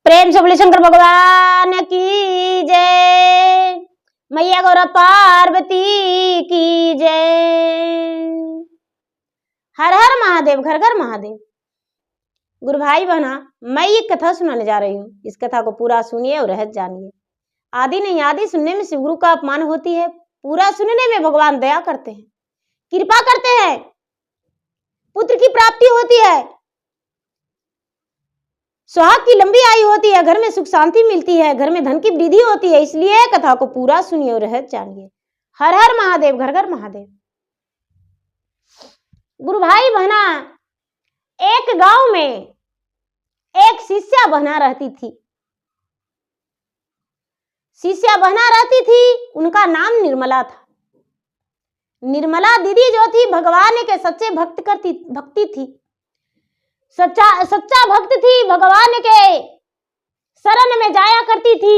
प्रेम से बोले शंकर भगवान की जय, मैया गौरा पार्वती की जय। हर हर महादेव, घर घर महादेव। गुरु भाई बहना, मैं एक कथा सुनाने जा रही हूँ। इस कथा को पूरा सुनिए और रहस्य जानिए। आदि नहीं आदि सुनने में शिव गुरु का अपमान होती है, पूरा सुनने में भगवान दया करते हैं, कृपा करते हैं, पुत्र की प्राप्ति होती है, सुहाग की लंबी आयु होती है, घर में सुख शांति मिलती है, घर में धन की वृद्धि होती है। इसलिए कथा को पूरा सुनिए और रहस्य जानिए। हर हर महादेव, घर घर महादेव। गुरु भाई बहना, एक गांव में एक शिष्या बहना रहती थी। शिष्या बहना रहती थी, उनका नाम निर्मला था। निर्मला दीदी जो थी भगवान के सच्चे भक्ति थी, सच्चा भक्त थी, भगवान के शरण में जाया करती थी,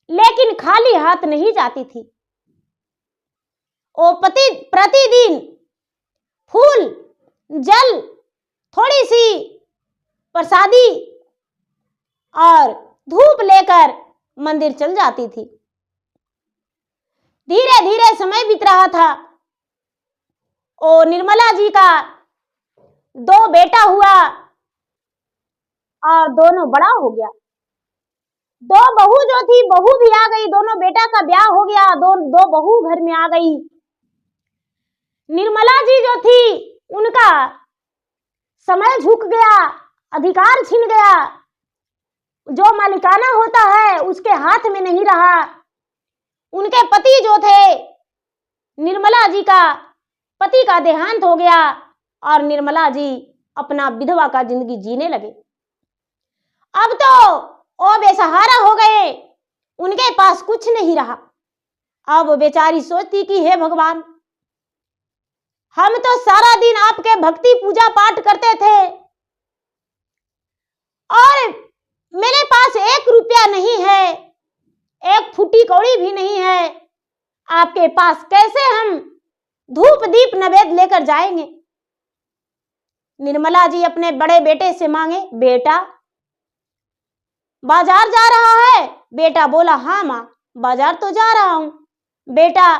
लेकिन खाली हाथ नहीं जाती थी। वो प्रतिदिन फूल, जल, थोड़ी सी प्रसादी और धूप लेकर मंदिर चल जाती थी। धीरे धीरे समय बीत रहा था। ओ निर्मला जी का 2 बेटा हुआ और दोनों बड़ा हो गया। 2 बहू जो थी, बहू भी आ गई, दोनों बेटा का ब्याह हो गया, दो बहू घर में आ गई। निर्मला जी जो थी, उनका समय झुक गया, अधिकार छिन गया, जो मालिकाना होता है उसके हाथ में नहीं रहा। उनके पति जो थे, निर्मला जी का पति का देहांत हो गया और निर्मला जी अपना विधवा का जिंदगी जीने लगे। अब तो वो बेसहारा हो गए, उनके पास कुछ नहीं रहा। अब वो बेचारी सोचती कि हे भगवान, हम तो सारा दिन आपके भक्ति पूजा पाठ करते थे और मेरे पास 1 रुपया नहीं है, 1 फूटी कौड़ी भी नहीं है। आपके पास कैसे हम धूप दीप नैवेद्य लेकर जाएंगे। निर्मला जी अपने बड़े बेटे से मांगे, बेटा बाजार जा रहा है? बेटा बोला, हाँ माँ, बाजार तो जा रहा हूं। बेटा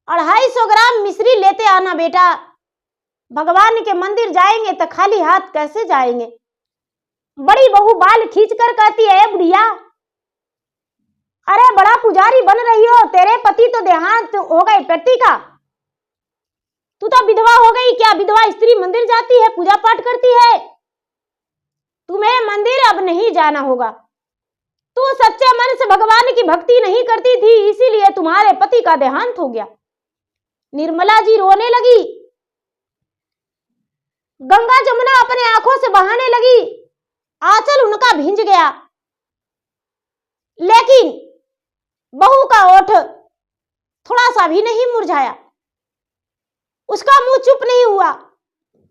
250 ग्राम मिश्री लेते आना। बेटा भगवान के मंदिर जाएंगे तो खाली हाथ कैसे जाएंगे। बड़ी बहू बाल खींचकर कहती है, बुढ़िया, अरे बड़ा पुजारी बन रही हो, तेरे पति तो देहांत हो गए पति का, तू तो विधवा हो गई। क्या विधवा स्त्री मंदिर जाती है, पूजा पाठ करती है? तुम्हें मंदिर अब नहीं जाना होगा। तू सच्चे मन से भगवान की भक्ति नहीं करती थी, इसीलिए तुम्हारे पति का देहांत हो गया। निर्मला जी रोने लगी, गंगा जमुना अपने आंखों से बहाने लगी, आंचल उनका भींज गया। लेकिन बहू का ओठ थोड़ा सा भी नहीं मुरझाया, उसका मुंह चुप नहीं हुआ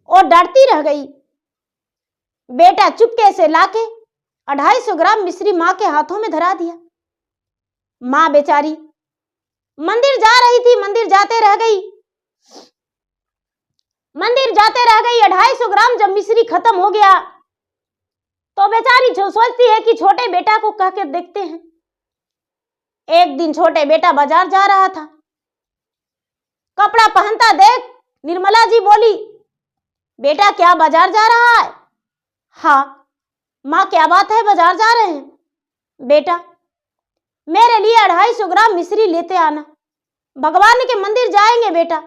और डरती रह गई। बेटा चुपके से लाके 250 ग्राम मिश्री मां के हाथों में धरा दिया। मां बेचारी मंदिर जा रही थी, मंदिर जाते रह गई। 250 ग्राम जब मिश्री खत्म हो गया तो बेचारी सोचती है कि छोटे बेटा को कह के देखते हैं। एक दिन छोटे बेटा बाजार जा रहा था, कपड़ा पहनता देख निर्मला जी बोली, बेटा क्या बाजार जा रहा है? हाँ माँ, क्या बात है, बाजार जा रहे हैं? बेटा मेरे लिए 250 ग्राम मिश्री लेते आना, भगवान के मंदिर जाएंगे। बेटा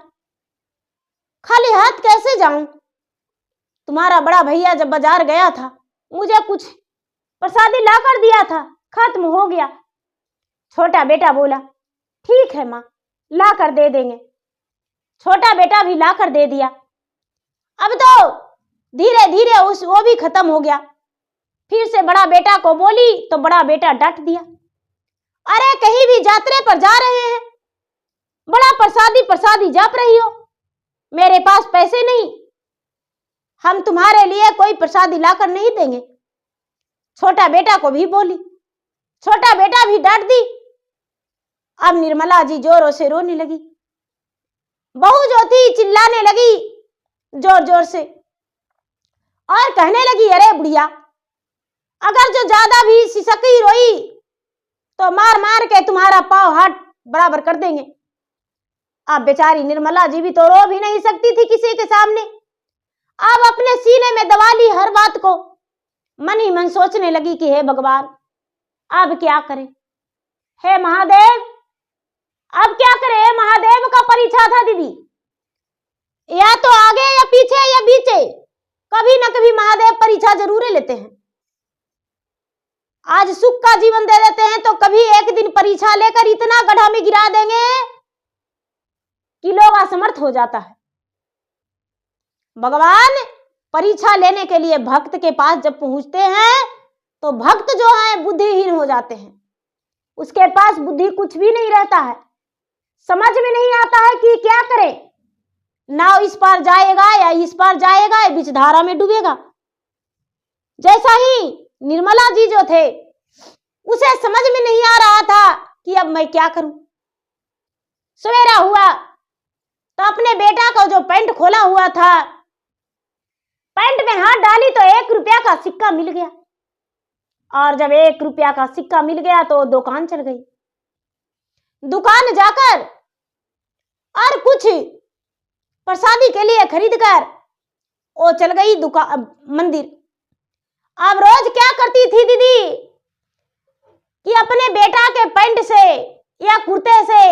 खाली हाथ कैसे जाऊं? तुम्हारा बड़ा भैया जब बाजार गया था, मुझे कुछ प्रसादी लाकर दिया था, खत्म हो गया। छोटा बेटा बोला, ठीक है माँ, लाकर दे देंगे। छोटा बेटा भी लाकर दे दिया। अब तो धीरे धीरे वो भी खत्म हो गया। फिर से बड़ा बेटा को बोली तो बड़ा बेटा डांट दिया, अरे कहीं भी यात्रा पर जा रहे हैं, बड़ा प्रसादी जप रही हो, मेरे पास पैसे नहीं, हम तुम्हारे लिए कोई प्रसादी लाकर नहीं देंगे। छोटा बेटा को भी बोली, छोटा बेटा भी डांट दी। अब निर्मला जी जोरों से रोने लगी। बहू जो थी चिल्लाने लगी जोर जोर से और कहने लगी, अरे बुढ़िया, अगर जो ज्यादा भी सिसकी रोई तो मार मार के तुम्हारा पाँव हाथ बराबर कर देंगे। अब बेचारी निर्मला जी भी तो रो भी नहीं सकती थी किसी के सामने। अब अपने सीने में दबा ली हर बात को, मन ही मन सोचने लगी कि हे भगवान अब क्या करें, हे महादेव अब क्या करें। हे महादेव का परीक्षा था दीदी, या तो आगे या पीछे या बीचे, कभी ना कभी महादेव परीक्षा जरूर लेते हैं। आज सुख का जीवन दे देते हैं तो कभी एक दिन परीक्षा लेकर इतना गड्ढा में गिरा देंगे कि लोग असमर्थ हो जाता है। भगवान परीक्षा लेने के लिए भक्त के पास जब पहुंचते हैं तो भक्त जो है बुद्धिहीन हो जाते हैं, उसके पास बुद्धि कुछ भी नहीं रहता है, समझ में नहीं आता है कि क्या करे। नाव इस पार जाएगा या इस पार जाएगा या बीच धारा में डूबेगा। जैसा ही निर्मला जी जो थे उसे समझ में नहीं आ रहा था कि अब मैं क्या करूं। सवेरा हुआ तो अपने बेटा का जो पैंट खोला हुआ था, पैंट में हाथ डाली तो 1 रुपया का सिक्का मिल गया। और जब 1 रुपया का सिक्का मिल गया तो दुकान चल गई। दुकान जाकर और कुछ प्रसादी के लिए खरीद कर वो चल गई दुकान मंदिर। अब रोज क्या करती थी दीदी कि अपने बेटा के पैंट से या कुर्ते से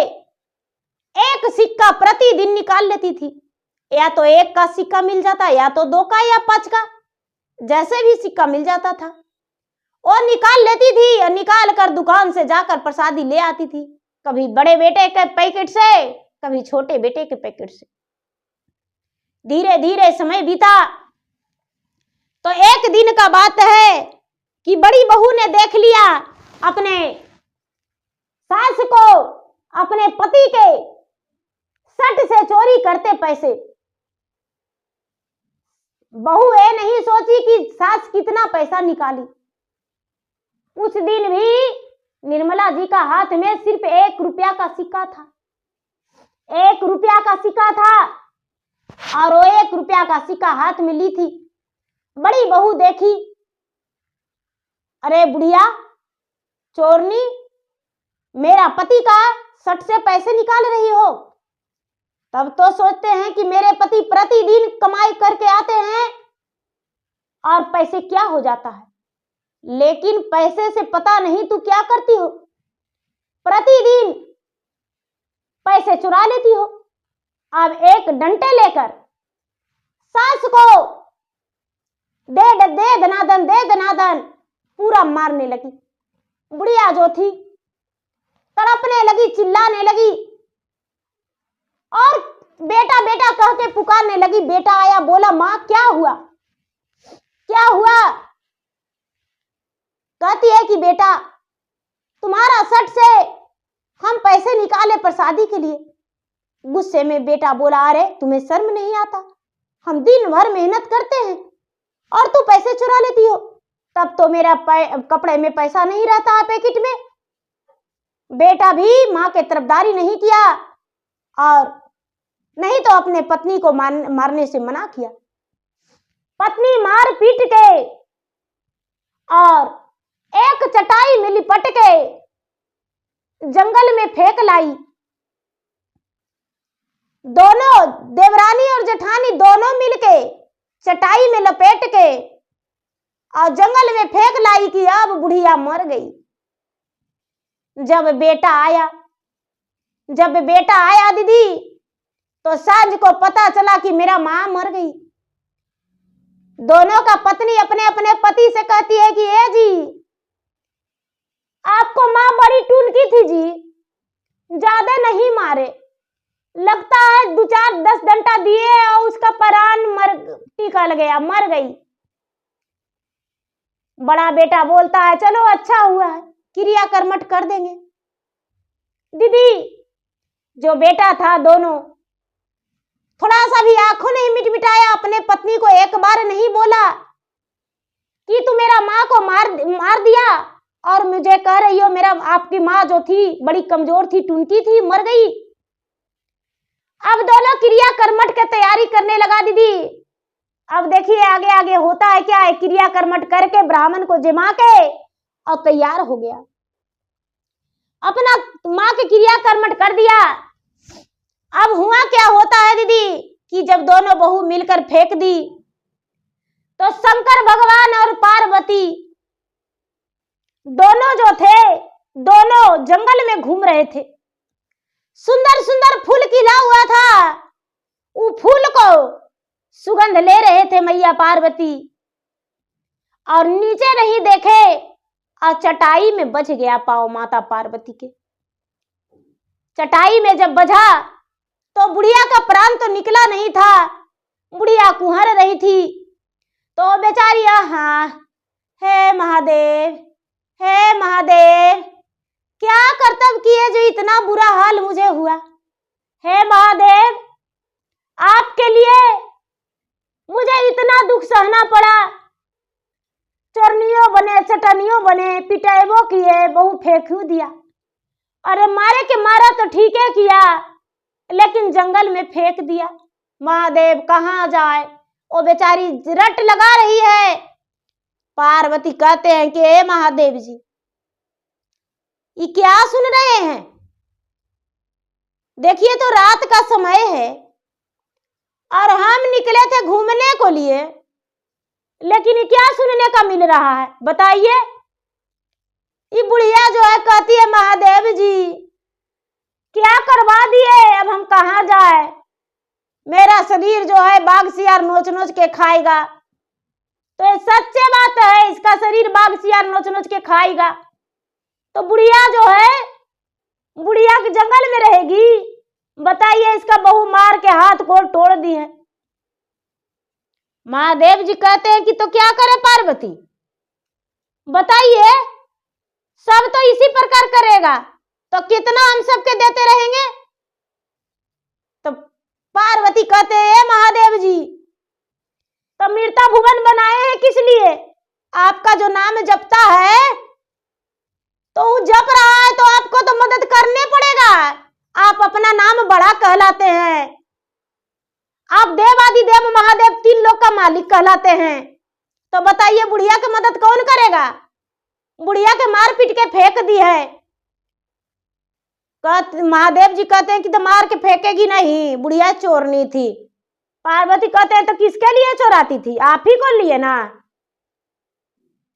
1 सिक्का प्रतिदिन निकाल लेती थी। या तो 1 का सिक्का मिल जाता, या तो 2 का या 5 का, जैसे भी सिक्का मिल जाता था वो निकाल लेती थी और निकाल कर दुकान से जाकर प्रसादी ले आती थी, कभी बड़े बेटे के पैकेट से कभी छोटे बेटे के पैकेट से। धीरे धीरे समय बीता तो एक दिन का बात है कि बड़ी बहू ने देख लिया अपने सास को अपने पति के सट से चोरी करते पैसे। बहू ये नहीं सोची कि सास कितना पैसा निकाली। उस दिन भी निर्मला जी का हाथ में सिर्फ 1 रुपया का सिक्का था, 1 रुपया का सिक्का था और वो 1 रुपया का सिक्का हाथ में ली थी। बड़ी बहू देखी, अरे बुढ़िया चोरनी, मेरा पति का सट से पैसे निकाल रही हो। तब तो सोचते हैं कि मेरे पति प्रतिदिन कमाई करके आते हैं और पैसे क्या हो जाता है, लेकिन पैसे से पता नहीं तू क्या करती हो, प्रतिदिन पैसे चुरा लेती हो। अब एक डंडे लेकर सास को दे दनादन पूरा मारने लगी। बुढ़िया जो थी तड़पने लगी, चिल्लाने लगी और बेटा बेटा कह के पुकारने लगी। बेटा आया, बोला माँ क्या हुआ क्या हुआ। कहती है कि बेटा तुम्हारा सट से हम पैसे निकाले प्रसादी के लिए। गुस्से में बेटा बोला, अरे तुम्हें शर्म नहीं आता, हम दिन भर मेहनत करते हैं और तू पैसे चुरा लेती हो। तब तो मेरा कपड़े में पैसा नहीं रहता है पैकेट में। बेटा भी माँ के तरफदारी नहीं किया और नहीं तो अपने पत्नी को मारने से मना किया। पत्नी मार पीट के और एक चटाई में लिपट के जंगल में फेंक लाई। दोनों देवरानी और जेठानी दोनों मिलके चटाई में लपेट के और जंगल में फेंक लाई कि अब बुढ़िया मर गई। जब बेटा आया दीदी तो सांझ को पता चला कि मेरा माँ मर गई। दोनों का पत्नी अपने अपने पति से कहती है कि ए जी आपको माँ बड़ी टूनकी थी जी, ज्यादा नहीं मारे, लगता है 2-4-10 डंडा दिए और उसका प्राण निकल गया, मर गई। बड़ा बेटा बोलता है चलो अच्छा हुआ है, क्रिया कर्मठ कर देंगे। दीदी जो बेटा था दोनों थोड़ा सा भी आंखों नहीं मिटमिटाया, अपने पत्नी को एक बार नहीं बोला कि तू मेरा माँ को मार दिया और मुझे कह रही हो मेरा आपकी माँ जो थी बड़ी कमजोर थी, टूनकी थी, मर गई। अब दोनों क्रिया कर्मठ की तैयारी करने लगा दीदी। अब देखिए आगे आगे होता है क्या है, क्रिया कर्मठ करके ब्राह्मण को जिमा के और तैयार हो गया, अपना माँ के क्रिया कर्मठ कर दिया। अब हुआ क्या होता है दीदी कि जब दोनों बहू मिलकर फेंक दी तो शंकर भगवान और पार्वती दोनों जो थे दोनों जंगल में घूम रहे थे। सुंदर सुंदर फूल खिला हुआ था, वो फूल को सुगंध ले रहे थे मैया पार्वती, और नीचे नहीं देखे और चटाई में बज गया पाँव माता पार्वती के। चटाई में जब बजा तो बुढ़िया का प्राण तो निकला नहीं था, बुढ़िया कुहर रही थी। तो बेचारी हाँ, हे महादेव, हे महादेव, क्या कर्तव्य किए जो इतना बुरा हाल मुझे हुआ। हे महादेव, आपके लिए मुझे इतना दुख सहना पड़ा, चरनियों बने, चटनियों बने, पिटाइबो किए, बहु फेंकू दिया। अरे मारे के मारा तो ठीक है किया, लेकिन जंगल में फेंक दिया। महादेव कहाँ जाए, वो बेचारी रट लगा रही है। पार्वती कहते हैं कि हे महादेव जी, ये क्या सुन रहे हैं? देखिए तो रात का समय है और हम निकले थे घूमने को लिए, लेकिन ये क्या सुनने का मिल रहा है बताइए। ये बुढ़िया जो है कहती है महादेव जी क्या करवा दिए, अब हम कहाँ जाए, मेरा शरीर जो है बाघ सियार नोच नोच के खाएगा। तो ये सच्चे बात है, इसका शरीर बाघ सियार नोच नोच के खाएगा। तो बुढ़िया जो है बुढ़िया के जंगल में रहेगी, बताइए। इसका बहू मार के हाथ को तोड़ दी है। महादेव जी कहते हैं कि तो क्या करे पार्वती, बताइए, सब तो इसी प्रकार करेगा तो कितना हम सबके देते रहेंगे। तो पार्वती कहते हैं महादेव जी, तो मृता भुवन बनाए हैं किस लिए? आपका जो नाम जपता है तो वो जप रहा है तो आपको तो मदद करने पड़ेगा। आप अपना नाम बड़ा कहलाते हैं, आप देवादिदेव महादेव तीन लोक का मालिक कहलाते हैं। तो बताइए बुढ़िया की मदद कौन करेगा? बुढ़िया के मार पीट के फेंक दी है। महादेव जी कहते हैं कि तो मार के फेंकेगी नहीं, बुढ़िया चोरनी थी। पार्वती कहते हैं तो किसके लिए चोराती थी, आप ही को लिए ना।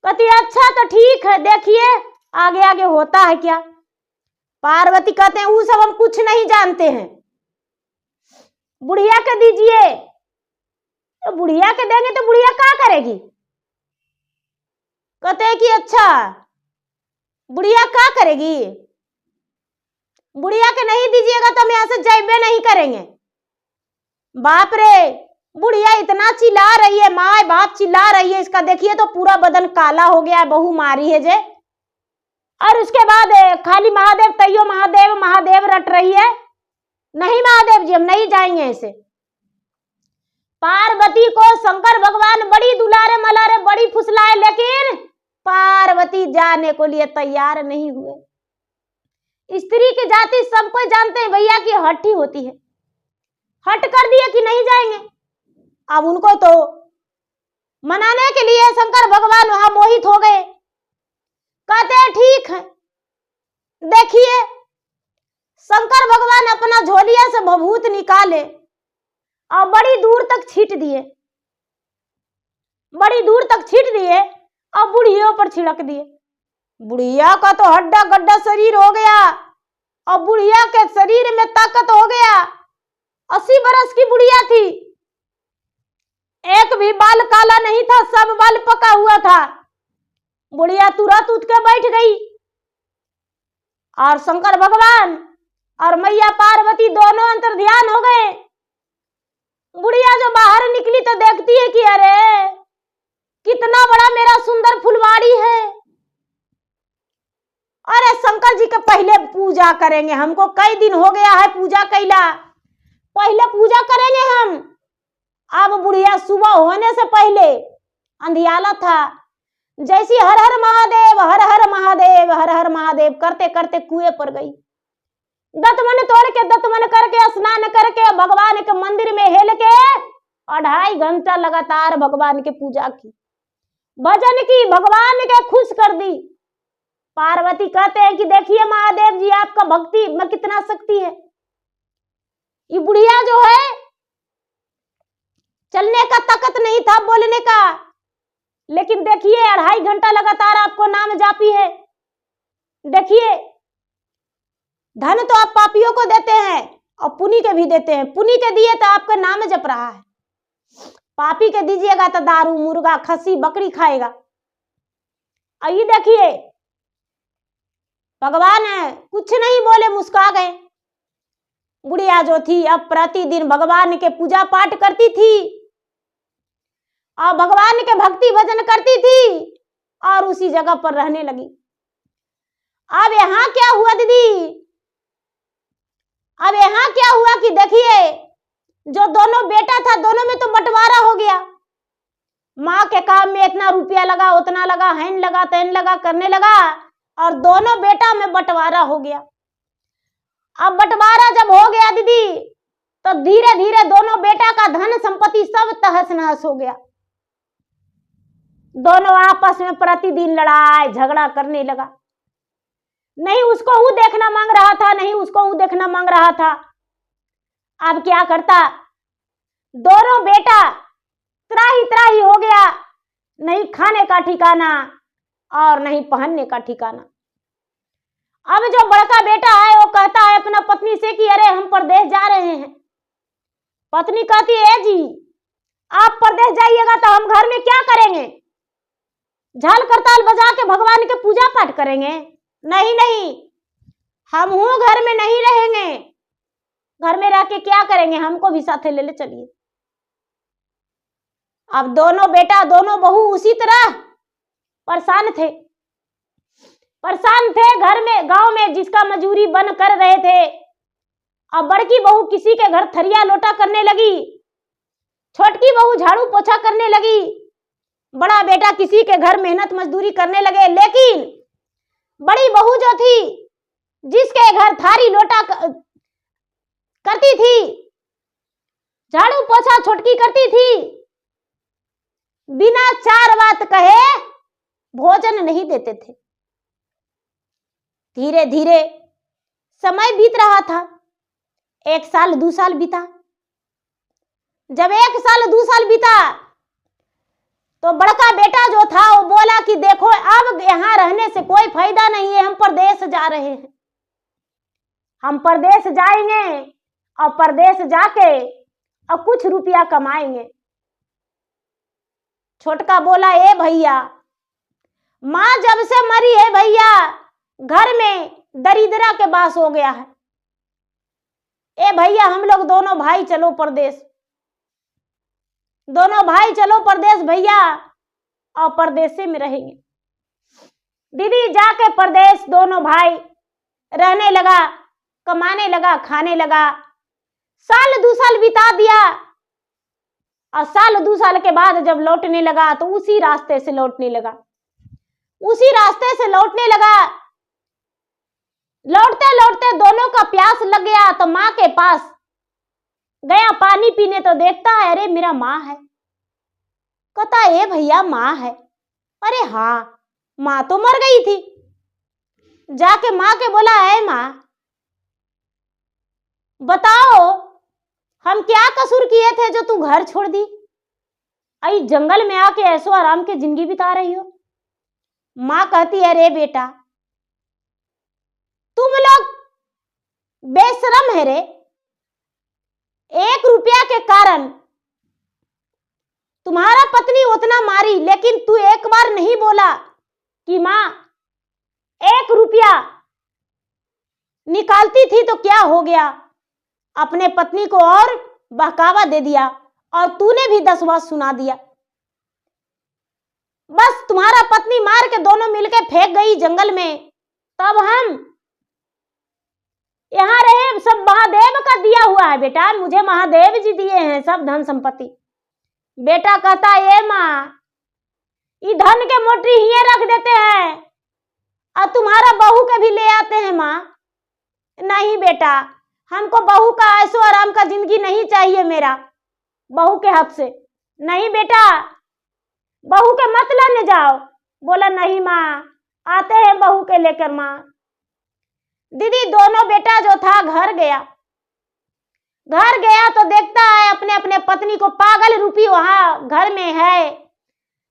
कहती अच्छा तो ठीक है, देखिए आगे आगे होता है क्या। पार्वती कहते हैं वो सब हम कुछ नहीं जानते हैं, बुढ़िया के दीजिए। तो बुढ़िया के देंगे तो बुढ़िया क्या करेगी? कहते हैं कि अच्छा बुढ़िया क्या करेगी, बुढ़िया के नहीं दीजिएगा तो हम यहां से जाइबे नहीं करेंगे। बाप रे, बुढ़िया इतना चिल्ला रही है, माँ बाप चिल्ला रही है, इसका देखिए तो पूरा बदन काला हो गया है, बहू मारी है जे। और उसके बाद खाली महादेव तैयो महादेव महादेव रट रही है। नहीं महादेव जी हम नहीं जाएंगे ऐसे। पार्वती को शंकर भगवान बड़ी दुलारे मलारे बड़ी फुसलाए, लेकिन पार्वती जाने को लिए तैयार नहीं हुए। स्त्री की जाति सब कोई जानते हैं भैया की हठी होती है, हट कर दिए कि नहीं जाएंगे। अब उनको तो मनाने के लिए शंकर भगवान वहां मोहित हो गए। कहते हैं ठीक है, देखिए शंकर भगवान अपना झोलिया से भभूत निकाले और बड़ी दूर तक छीट दिए, बड़ी दूर तक छीट दिए और बुढ़ियों पर छिड़क दिए। बुढ़िया का तो हड्डा गड्ढा शरीर हो गया और बुढ़िया के शरीर में ताकत हो गया। 80 बरस की बुढ़िया थी, एक भी बाल काला नहीं था, सब बाल पका हुआ था। बुढ़िया तुरंत उठ के बैठ गई और शंकर भगवान और मैया पार्वती दोनों अंतर ध्यान हो गए। बुढ़िया जो बाहर निकली तो देखती है कि अरे कितना बड़ा मेरा सुंदर फुलवाड़ी है। अरे शंकर जी के पहले पूजा करेंगे, हमको कई दिन हो गया है पूजा कैला, पहले पूजा करेंगे हम। अब बुढ़िया सुबह होने से पहले अंधियाला था, जैसी हर हर महादेव हर हर महादेव हर हर महादेव करते करते कुएं पर गई। दतमन तोड़ के दतमन करके स्नान करके भगवान के मंदिर में हेल के 2.5 घंटा लगातार भगवान के पूजा की, भजन की, भगवान के खुश कर दी। पार्वती कहते हैं कि देखिए महादेव जी, आपका भक्ति में कितना शक्ति है। ये बुढ़िया जो है, चलने का ताकत नहीं था, बोलने का, लेकिन देखिए 2.5 घंटा लगातार आपको नाम जापी है। देखिए, धन तो आप पापियों को देते हैं और पुण्य के भी देते हैं। पुण्य के दिए तो आपका नाम जप रहा है, पापी के दीजिएगा तो दारू, मुर्गा, खस्सी, बकरी खाएगा। और ये देखिए, भगवान कुछ नहीं बोले, मुस्कुरा गए। बुढ़िया जो थी अब प्रतिदिन भगवान के पूजा पाठ करती थी और भगवान के भक्ति भजन करती थी और उसी जगह पर रहने लगी। अब यहाँ क्या हुआ दीदी, अब यहाँ क्या हुआ कि देखिए, जो दोनों बेटा था, दोनों में तो बंटवारा हो गया। माँ के काम में इतना रुपया लगा, उतना लगा, हैन लगा, तैन लगा, करने लगा, और दोनों बेटा में बंटवारा हो गया। अब बंटवारा जब हो गया दीदी, तो धीरे धीरे दोनों बेटा का धन संपत्ति सब तहस नहस हो गया। दोनों आपस में प्रतिदिन लड़ाई झगड़ा करने लगा। नहीं उसको वो देखना मांग रहा था, नहीं उसको वो देखना मांग रहा था। अब क्या करता, दोनों बेटा त्राही त्राही हो गया, नहीं खाने का ठिकाना और नहीं पहनने का ठिकाना। अब जो बड़का बेटा है वो कहता है अपना पत्नी से कि अरे हम परदेश जा रहे हैं। पत्नी कहती है जी, आप परदेश जाइएगा तो हम घर में क्या करेंगे, झाल करताल बजा के भगवान के पूजा पाठ करेंगे? नहीं नहीं, हम हूं घर में नहीं रहेंगे, घर में रह के क्या करेंगे, हमको भी साथे ले ले चलिए। अब दोनों बेटा दोनों बहू उसी तरह परेशान थे घर में, गांव में जिसका मजूरी बन कर रहे थे। अब बड़की बहू किसी के घर थरिया लोटा करने लगी, छोटकी बहू झाड़ू पोछा करने लगी, बड़ा बेटा किसी के घर मेहनत मजदूरी करने लगे। लेकिन बड़ी बहू जो थी, जिसके घर थारी लोटा करती थी, झाड़ू पोछा छोटकी करती थी, बिना 4 बात कहे भोजन नहीं देते थे। धीरे धीरे समय बीत रहा था, 1 साल 2 साल बीता। जब 1 साल 2 साल बीता तो बड़का बेटा जो था वो बोला कि देखो अब यहाँ रहने से कोई फायदा नहीं है, हम परदेश जा रहे हैं, हम परदेश जाएंगे और परदेश जाके और कुछ रुपया कमाएंगे। छोटका बोला, ए भैया, माँ जब से मरी है भैया, घर में दरिद्रा के बास हो गया है। ए भैया, हम लोग दोनों भाई चलो परदेश, दोनों भाई चलो परदेश भैया, और परदेश में रहेंगे। दीदी जाके परदेश दोनों भाई रहने लगा, कमाने लगा, खाने लगा। 1 साल 2 साल बिता दिया और 1 साल 2 साल के बाद जब लौटने लगा तो उसी रास्ते से लौटने लगा, उसी रास्ते से लौटने लगा। लौटते लौटते दोनों का प्यास लग गया तो माँ के पास गया पानी पीने, तो देखता है अरे मेरा माँ है। कहता है ए भैया माँ है? अरे हाँ, माँ तो मर गई थी। जाके माँ के बोला, है माँ बताओ हम क्या कसूर किए थे जो तू घर छोड़ दी, आई जंगल में आके ऐसो आराम के जिंदगी बिता रही हो? माँ कहती है अरे बेटा, तुम लोग बेशरम है रे, 1 रुपया के कारण तुम्हारा पत्नी उतना मारी, लेकिन तू एक बार नहीं बोला कि माँ 1 रुपया निकालती थी तो क्या हो गया, अपने पत्नी को और बहकावा दे दिया और तूने भी 10 बात सुना दिया। बस तुम्हारा पत्नी मार के दोनों मिलके फेंक गई जंगल में, तब हम यहाँ रहे। सब महादेव का दिया हुआ है बेटा, मुझे महादेव जी दिए हैं सब धन संपत्ति। बेटा कहता ये माँ, ये धन के मोटरी ही रख देते हैं और तुम्हारा बहू के भी ले आते हैं माँ। नहीं बेटा, हमको बहू का ऐसो आराम का जिंदगी नहीं चाहिए मेरा। बहू के हाथ से। नहीं बेटा, बहू के मत लाने जाओ। बोला नहीं माँ, आते हैं बहू के लेकर माँ। दीदी दोनों बेटा जो था घर गया तो देखता है अपने अपने पत्नी को पागल रूपी वहां घर में है।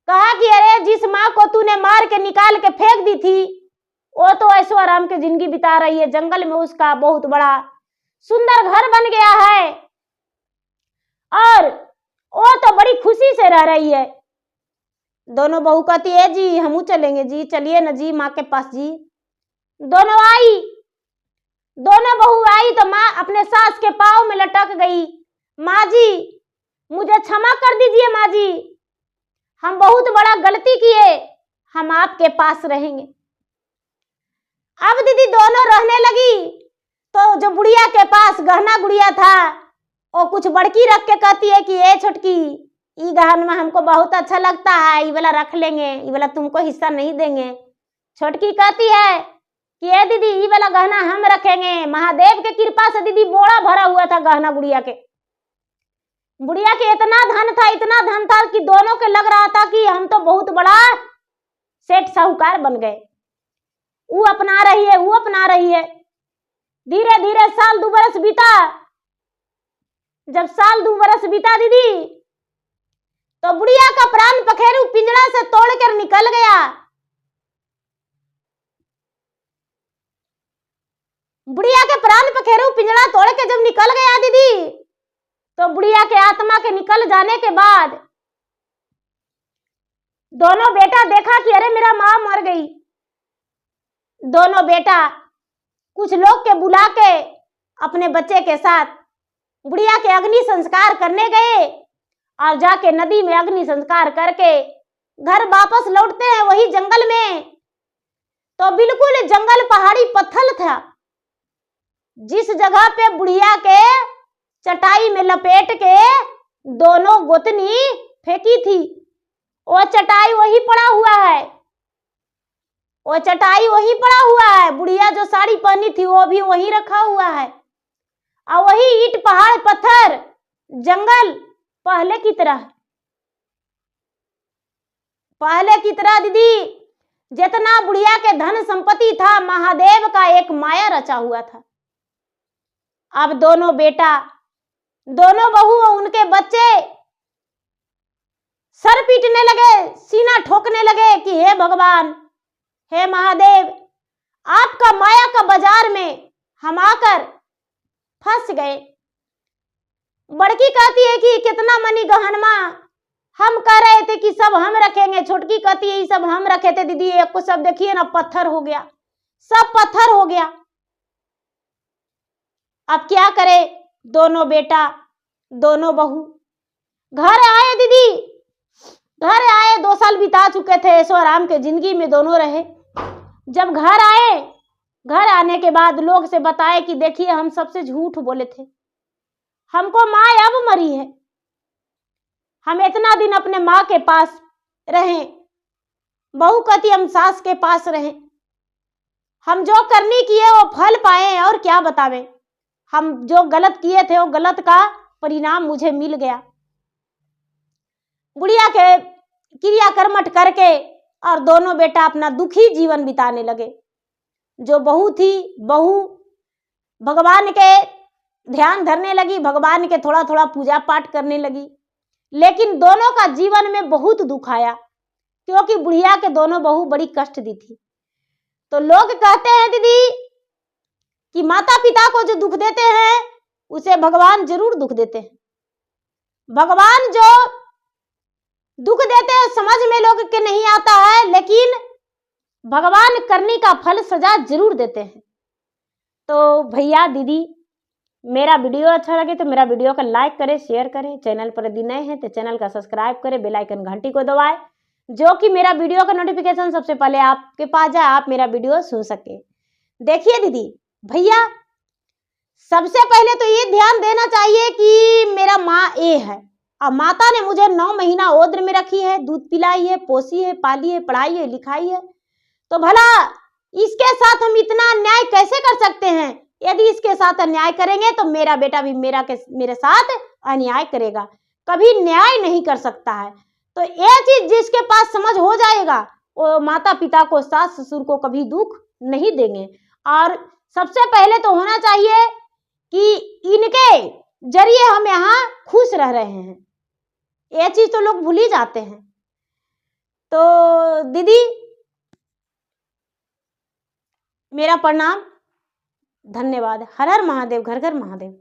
कहा कि अरे जिस माँ को तूने मार के निकाल के फेंक दी थी वो तो ऐशो आराम की जिंदगी बिता रही है, जंगल में उसका बहुत बड़ा सुंदर घर बन गया है और वो तो बड़ी खुशी से रह रही है। दोनों बहू कहती है जी हम चलेंगे जी, चलिए ना जी माँ के पास जी। दोनों बहू आई तो माँ अपने सास के पाँव में लटक गई। माँ जी मुझे क्षमा कर दीजिए माँ जी, हम बहुत बड़ा गलती किए, हम आपके पास रहेंगे। अब दीदी दोनों रहने लगी तो जो बुढ़िया के पास गहना गुड़िया था वो कुछ बड़की रख के कहती है कि ए छोटकी, ई गहना हमको बहुत अच्छा लगता है, ये वाला रख लेंगे, ये वाला तुमको हिस्सा नहीं देंगे। छोटकी कहती है कि ए दीदी ये वाला गहना हम रखेंगे। महादेव के कृपा से दीदी बोरा भरा हुआ था गहना गुड़िया के। बुढ़िया के इतना धन था कि दोनों के लग रहा था कि हम तो बहुत बड़ा सेठ साहूकार बन गए। वो अपना रही है। धीरे धीरे साल 2 बरस बीता। जब साल 2 बरस बीता दीदी तो बुढ़िया का प्राण पखेरु पिंजरा से तोड़कर निकल गया। बुढ़िया के प्राण पखेरु पिंजरा तोड़ के जब निकल गया दीदी तो बुढ़िया के आत्मा के निकल जाने के बाद दोनों बेटा देखा कि अरे मेरा माँ मर गई। दोनों बेटा कुछ लोग के बुला के अपने बच्चे के साथ बुढ़िया के अग्नि संस्कार करने गए और जाके नदी में अग्नि संस्कार करके घर वापस लौटते हैं वही जंगल में। तो बिल्कुल जंगल पहाड़ी पत्थर था। जिस जगह पे बुढ़िया के चटाई में लपेट के दोनों गोतनी फेंकी थी वो चटाई वही पड़ा हुआ है। बुढ़िया जो साड़ी पहनी थी वो भी वही रखा हुआ है और वही ईंट पहाड़ पत्थर जंगल पहले की तरह दीदी जितना बुढ़िया के धन संपत्ति था महादेव का एक माया रचा हुआ था। अब दोनों बेटा, दोनों बहू और उनके बच्चे सर पीटने लगे, सीना ठोकने लगे कि हे भगवान, हे महादेव, आपका माया का बाजार में हम आकर फंस गए। बड़की कहती है कि कितना मनी गहनमा, हम कह रहे थे कि सब हम रखेंगे। छोटकी कहती है ये सब हम रखे थे दीदी, एक को सब देखिए ना पत्थर हो गया, सब पत्थर हो गया। अब क्या करे दोनों बेटा दोनों बहू। घर आए दीदी, घर आए 2 साल बिता चुके थे, ऐशो आराम के जिंदगी में दोनों रहे। जब घर आए, घर आने के बाद लोग से बताए कि देखिए हम सबसे झूठ बोले थे, हमको माँ अब मरी है, हम इतना दिन अपने माँ के पास रहे। बहू कहती हम सास के पास रहे, हम जो करनी किए वो फल पाए और क्या बतावे, हम जो गलत किए थे वो गलत का परिणाम मुझे मिल गया। बुढ़िया के क्रिया कर्मठ करके और दोनों बेटा अपना दुखी जीवन बिताने लगे। जो बहू थी, बहू भगवान के ध्यान धरने लगी, भगवान के थोड़ा थोड़ा पूजा पाठ करने लगी। लेकिन दोनों का जीवन में बहुत दुख आया क्योंकि बुढ़िया के दोनों बहू बड़ी कष्ट दी थी। तो लोग कहते हैं दीदी कि माता पिता को जो दुख देते हैं उसे भगवान जरूर दुख देते हैं। भगवान जो दुख देते हैं समझ में लोग के नहीं आता है, लेकिन भगवान करने का फल सजा जरूर देते हैं। तो भैया दीदी, मेरा वीडियो अच्छा लगे तो मेरा वीडियो को लाइक करें, शेयर करें। चैनल पर यदि नए हैं तो चैनल का सब्सक्राइब करें, बेल आइकन घंटी को दबाएं, जो कि मेरा वीडियो का नोटिफिकेशन सबसे पहले आपके पास जाए, आप मेरा वीडियो सुन सके। देखिए दीदी भैया, सबसे पहले तो ये ध्यान देना चाहिए कि मेरा माँ ए है और माता ने मुझे 9 महीना ओद्र में रखी है, दूध पिलाई है, पोसी है, पाली है, पढ़ाई है, लिखाई है। तो भला इसके साथ हम इतना अन्याय कैसे कर सकते हैं? यदि इसके साथ अन्याय करेंगे तो मेरा बेटा भी मेरे साथ अन्याय करेगा। कभी न्याय नहीं कर सकता है। तो ये चीज जिसके पास समझ हो जाएगा वो माता पिता को, सास ससुर को कभी दुख नहीं देंगे। और सबसे पहले तो होना चाहिए कि इनके जरिए हम यहाँ खुश रह रहे हैं, ये चीज तो लोग भूल ही जाते हैं। तो दीदी मेरा प्रणाम, धन्यवाद। हर हर महादेव, घर घर महादेव।